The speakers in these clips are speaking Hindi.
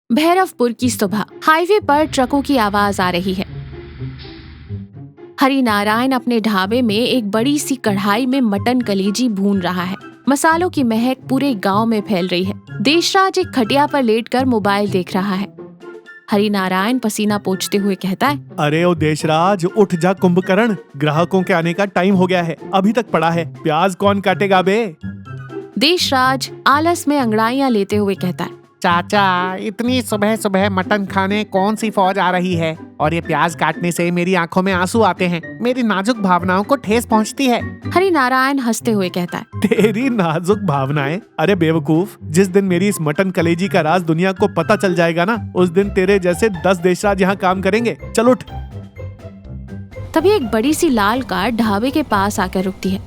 भैरवपुर की सुबह हाईवे पर ट्रकों की आवाज आ रही है। हरिनारायण अपने ढाबे में एक बड़ी सी कढ़ाई में मटन कलेजी भून रहा है। मसालों की महक पूरे गांव में फैल रही है। देशराज एक खटिया पर लेटकर मोबाइल देख रहा है। हरिनारायण पसीना पोंछते हुए कहता है, अरे ओ देशराज, उठ जा कुंभकर्ण, ग्राहकों के आने का टाइम हो गया है, अभी तक पड़ा है, प्याज कौन काटेगा बे? देशराज आलस में अंगड़ाइयां लेते हुए कहता है, चाचा, इतनी सुबह सुबह मटन खाने कौन सी फौज आ रही है? और ये प्याज काटने से मेरी आंखों में आंसू आते हैं, मेरी नाजुक भावनाओं को ठेस पहुंचती है। हरिनारायण हंसते हुए कहता है, तेरी नाजुक भावनाएं? अरे बेवकूफ, जिस दिन मेरी इस मटन कलेजी का राज दुनिया को पता चल जाएगा ना, उस दिन तेरे जैसे 10 देशराज यहाँ काम करेंगे। चल उठ। तभी एक बड़ी सी लाल कार ढाबे के पास आकर रुकती है।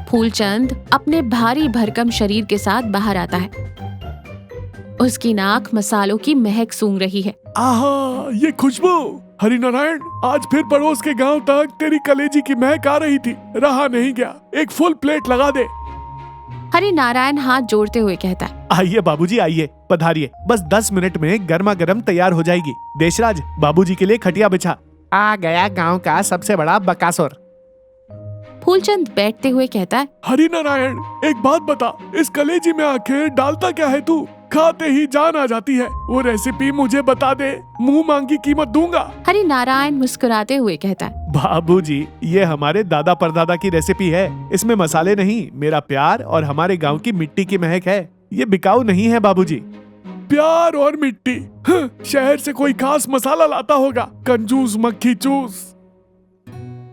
फूलचंद अपने भारी भरकम शरीर के साथ बाहर आता है। उसकी नाक मसालों की महक सूंघ रही है। आहा, ये खुशबू! हरिनारायण, आज फिर पड़ोस के गांव तक तेरी कलेजी की महक आ रही थी, रहा नहीं गया, एक फुल प्लेट लगा दे। हरिनारायण हाथ जोड़ते हुए कहता है, आइए बाबूजी, आइए, पधारिए, बस 10 मिनट में गर्मा गर्म तैयार हो जाएगी। देशराज, बाबूजी के लिए खटिया बिछा। आ गया गांव का सबसे बड़ा बकासुर। फूलचंद बैठते हुए कहता है, हरिनारायण, एक बात बता, इस कलेजी में आखिर डालता क्या है तू? खाते ही जान आ जाती है, वो रेसिपी मुझे बता दे, मुंह मांगी कीमत दूंगा। हरिनारायण मुस्कुराते हुए कहता है, बाबूजी, ये हमारे दादा परदादा की रेसिपी है, इसमें मसाले नहीं, मेरा प्यार और हमारे गांव की मिट्टी की महक है, ये बिकाऊ नहीं है बाबूजी। प्यार और मिट्टी? शहर से कोई खास मसाला लाता होगा, कंजूस मक्खी चूस।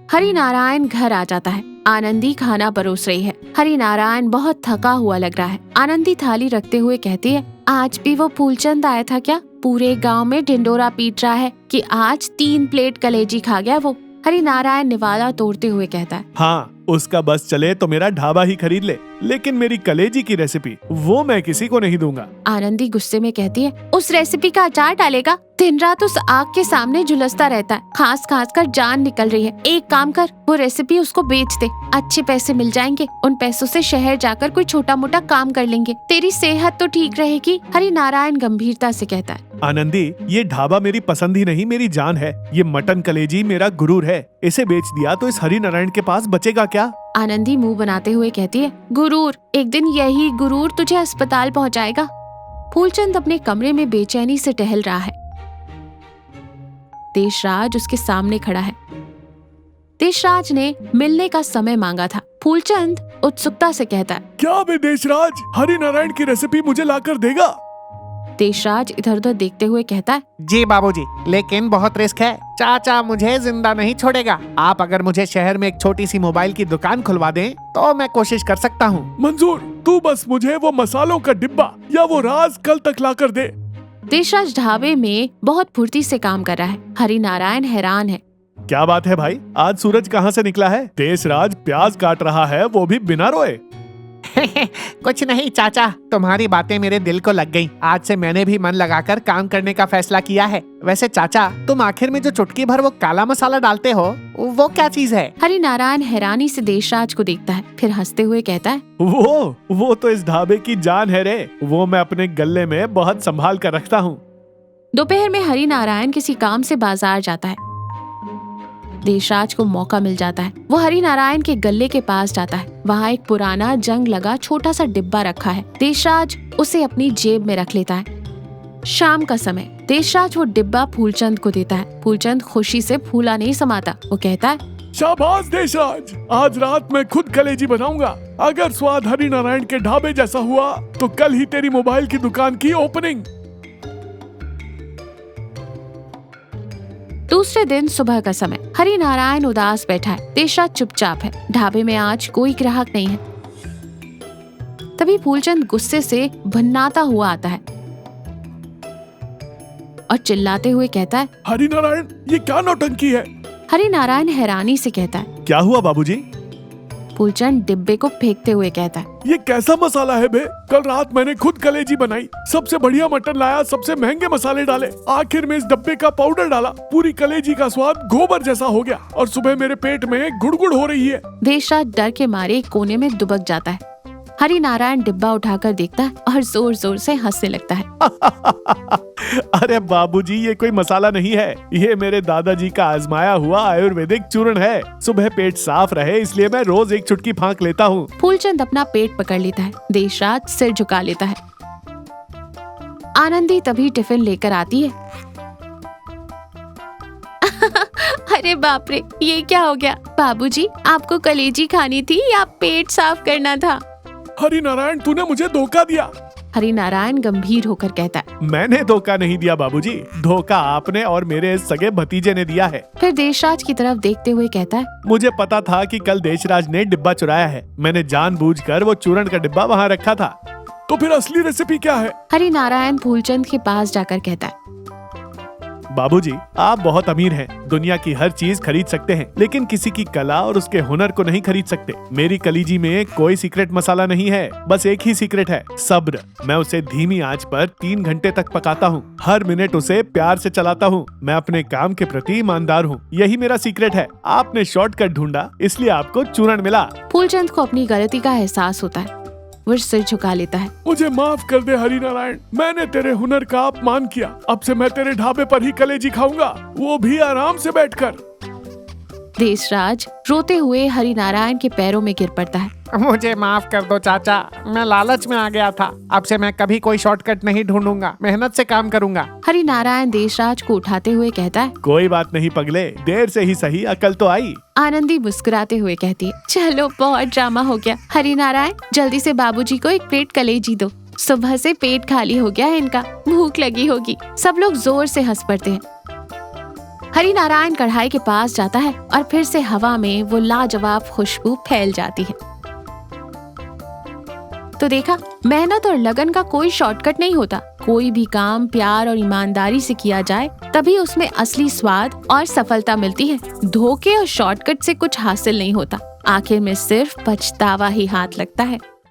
हरिनारायण घर आ जाता है। आनंदी खाना परोस रही है। हरिनारायण बहुत थका हुआ लग रहा है। आनंदी थाली रखते हुए कहती है, आज भी वो फूलचंद आया था क्या? पूरे गांव में ढिंडोरा पीट रहा है कि आज 3 प्लेट कलेजी खा गया वो। हरिनारायण निवाला तोड़ते हुए कहता है, हाँ, उसका बस चले तो मेरा ढाबा ही खरीद ले, लेकिन मेरी कलेजी की रेसिपी वो मैं किसी को नहीं दूंगा। आनंदी गुस्से में कहती है, उस रेसिपी का अचार डालेगा? दिन रात उस आग के सामने झुलसता रहता है, खास खास कर जान निकल रही है। एक काम कर, वो रेसिपी उसको बेच दे, अच्छे पैसे मिल जाएंगे। उन पैसों से शहर जाकर कोई छोटा मोटा काम कर लेंगे, तेरी सेहत तो ठीक रहेगी। हरिनारायण गंभीरता से कहता है, आनंदी, ये ढाबा मेरी पसंद ही नहीं, मेरी जान है। ये मटन कलेजी मेरा गुरूर है, इसे बेच दिया तो इस हरिनारायण के पास बचेगा क्या? आनंदी मुंह बनाते हुए कहती है, गुरूर? एक दिन यही गुरूर तुझे अस्पताल पहुंचाएगा। फूलचंद अपने कमरे में बेचैनी से टहल रहा है। देशराज उसके सामने खड़ा है। देशराज ने मिलने का समय मांगा था। फूलचंद उत्सुकता से कहता है, क्या बे देशराज, हरिनारायण की रेसिपी मुझे लाकर देगा? देशराज इधर उधर देखते हुए कहता है, जी बाबूजी, लेकिन बहुत रिस्क है। चाचा मुझे जिंदा नहीं छोड़ेगा। आप अगर मुझे शहर में एक छोटी सी मोबाइल की दुकान खुलवा दें तो मैं कोशिश कर सकता हूँ। मंजूर, तू बस मुझे वो मसालों का डिब्बा या वो राज कल तक लाकर दे। देशराज ढाबे में बहुत फुर्ती से काम कर रहा है। हरिनारायण हैरान है। क्या बात है भाई, आज सूरज कहाँ से निकला है? देशराज प्याज काट रहा है, वो भी बिना रोए। कुछ नहीं चाचा, तुम्हारी बातें मेरे दिल को लग गईं। आज से मैंने भी मन लगाकर काम करने का फैसला किया है। वैसे चाचा, तुम आखिर में जो चुटकी भर वो काला मसाला डालते हो, वो क्या चीज है? हरिनारायण हैरानी से देशराज को देखता है, फिर हंसते हुए कहता है, वो तो इस ढाबे की जान है रे, वो मैं अपने गल्ले में बहुत संभाल कर रखता हूँ। दोपहर में हरिनारायण किसी काम से बाजार जाता है। देशराज को मौका मिल जाता है। वो हरिनारायण के गल्ले के पास जाता है। वहाँ एक पुराना जंग लगा छोटा सा डिब्बा रखा है। देशराज उसे अपनी जेब में रख लेता है। शाम का समय, देशराज वो डिब्बा फूलचंद को देता है। फूलचंद खुशी से फूला नहीं समाता। वो कहता है, शाबाश देशराज, आज रात मैं खुद कलेजी बनाऊंगा। अगर स्वाद हरिनारायण के ढाबे जैसा हुआ तो कल ही तेरी मोबाइल की दुकान की ओपनिंग। दूसरे दिन सुबह का समय, हरिनारायण उदास बैठा है। देशराज चुपचाप है। ढाबे में आज कोई ग्राहक नहीं है। तभी फूलचंद गुस्से से भन्नाता हुआ आता है और चिल्लाते हुए कहता है, हरिनारायण, ये क्या नौटंकी है? हरिनारायण हैरानी से कहता है, क्या हुआ बाबूजी? फूलचंद डिब्बे को फेंकते हुए कहता है, ये कैसा मसाला है बे? कल रात मैंने खुद कलेजी बनाई, सबसे बढ़िया मटन लाया, सबसे महंगे मसाले डाले, आखिर में इस डब्बे का पाउडर डाला, पूरी कलेजी का स्वाद गोबर जैसा हो गया और सुबह मेरे पेट में गुड़गुड़ हो रही है। देशराज डर के मारे एक कोने में दुबक जाता है। हरि नारायण डिब्बा उठाकर देखता है और जोर जोर से हंसने लगता है। अरे बाबूजी, ये कोई मसाला नहीं है, ये मेरे दादाजी का आजमाया हुआ आयुर्वेदिक चूर्ण है। सुबह पेट साफ रहे इसलिए मैं रोज एक चुटकी फाँक लेता हूँ। फूलचंद अपना पेट पकड़ लेता है। देशराज सिर झुका लेता है। आनंदी तभी टिफिन लेकर आती है। अरे बाप रे, ये क्या हो गया? बाबूजी, आपको कलेजी खानी थी या पेट साफ करना था? हरि नारायण, तूने मुझे धोखा दिया। हरि नारायण गंभीर होकर कहता है। मैंने धोखा नहीं दिया बाबूजी, धोखा आपने और मेरे सगे भतीजे ने दिया है। फिर देशराज की तरफ देखते हुए कहता है। मुझे पता था कि कल देशराज ने डिब्बा चुराया है। मैंने जानबूझकर वो चूर्ण का डिब्बा वहाँ रखा था। तो फिर असली रेसिपी क्या है? हरि नारायण फूलचंद के पास जाकर कहता है। बाबूजी, आप बहुत अमीर हैं, दुनिया की हर चीज खरीद सकते हैं, लेकिन किसी की कला और उसके हुनर को नहीं खरीद सकते। मेरी कलीजी में कोई सीक्रेट मसाला नहीं है, बस एक ही सीक्रेट है, सब्र। मैं उसे धीमी आंच पर 3 घंटे तक पकाता हूँ, हर मिनट उसे प्यार से चलाता हूँ। मैं अपने काम के प्रति ईमानदार हूँ, यही मेरा सीक्रेट है। आपने शॉर्टकट ढूंढा, इसलिए आपको चूर्ण मिला। फूलचंद को अपनी गलती का एहसास होता है। वो सिर झुका लेता है। मुझे माफ कर दे हरि नारायण, मैंने तेरे हुनर का अपमान किया। अब से मैं तेरे ढाबे पर ही कलेजी खाऊंगा, वो भी आराम से बैठकर। देशराज रोते हुए हरि नारायण के पैरों में गिर पड़ता है। मुझे माफ कर दो चाचा, मैं लालच में आ गया था। अब से मैं कभी कोई शॉर्टकट नहीं ढूंढूंगा, मेहनत से काम करूंगा। हरि नारायण देशराज को उठाते हुए कहता है। कोई बात नहीं पगले, देर से ही सही अकल तो आई। आनंदी मुस्कुराते हुए कहती है। चलो, बहुत ड्रामा हो गया। हरि नारायण, जल्दी से बाबूजी को एक प्लेट कलेजी दो, सुबह से पेट खाली हो गया है इनका, भूख लगी होगी। सब लोग जोर से हंस पड़ते हैं। हरि नारायण कढ़ाई के पास जाता है और फिर से हवा में वो लाजवाब खुशबू फैल जाती है। तो देखा, मेहनत और लगन का कोई शॉर्टकट नहीं होता। कोई भी काम प्यार और ईमानदारी से किया जाए तभी उसमें असली स्वाद और सफलता मिलती है। धोखे और शॉर्टकट से कुछ हासिल नहीं होता, आखिर में सिर्फ पछतावा ही हाथ लगता है।